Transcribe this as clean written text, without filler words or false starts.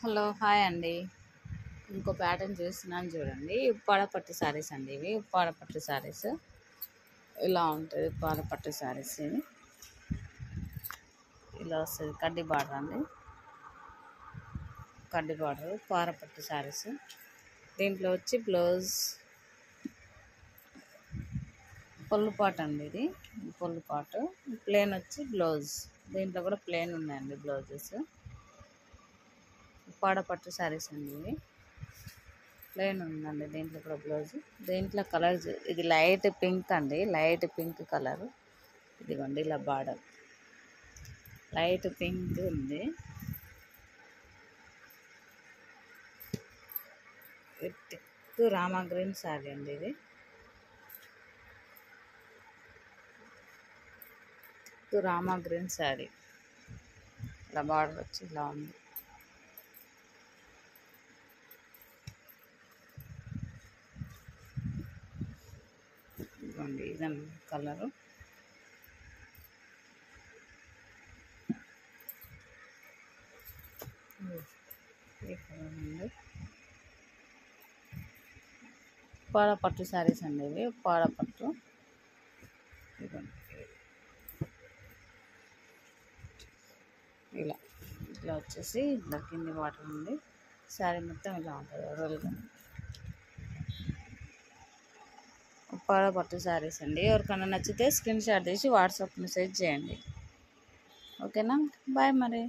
Hello hi అండి. ఇంకో pattern చూస్తున్నాను చూడండి. ఉప్పాడ పట్టు శారీస్ అండి. ఇవి ఉప్పాడ పట్టు శారీస్ ఇలా ఉంటుంది. ఉప్పాడ పట్టు శారీస్ ఇవి ఇలా వస్తుంది. కడ్డీ బార్డర్ అండి. కడ్డీ బార్డర్ ఉప్పాడ పట్టు శారీస్. దీంట్లో వచ్చి బ్లౌజ్ పొల్లు పాట అండి. ఇది పొల్లు పాటు ప్లేన్ వచ్చి బ్లౌజ్. దీంట్లో కూడా ప్లేన్ ఉన్నాయండి బ్లౌజెస్. ఉప్పాడ పట్టు శారీస్ అండి. ఇవి ప్లేన్ ఉందండి. దీంట్లో కూడా బ్లౌజ్. దీంట్లో కలర్ ఇది లైట్ పింక్ అండి. Light pink colour. ఇదిగోండి ఇలా బార్డర్ లైట్ పింక్ ఉంది. థిక్ రామా గ్రీన్ శారీ అండి. ఇది థిక్ రామా గ్రీన్ శారీ. ఇలా బార్డర్ వచ్చి ఇలా ఉంది. ఇదిగోండి ఇదండి కలరు. ఈ కలర్ అండి. ఉప్పాడ పట్టు శారీస్ అండి. ఇవి ఉప్పాడ పట్టు. ఇలా ఇట్లా వచ్చేసి ఇట్లా కింది వాటర్ ఉంది. శారీ మొత్తం ఇలా ఉంటుంది ఓవరాల్గా. ఉప్పాడ పట్టు శారీస్ అండి. ఎవరికైనా నచ్చితే స్క్రీన్ షాట్ తీసి వాట్సాప్ మెసేజ్ చేయండి. ఓకేనా, బాయ్ మరి.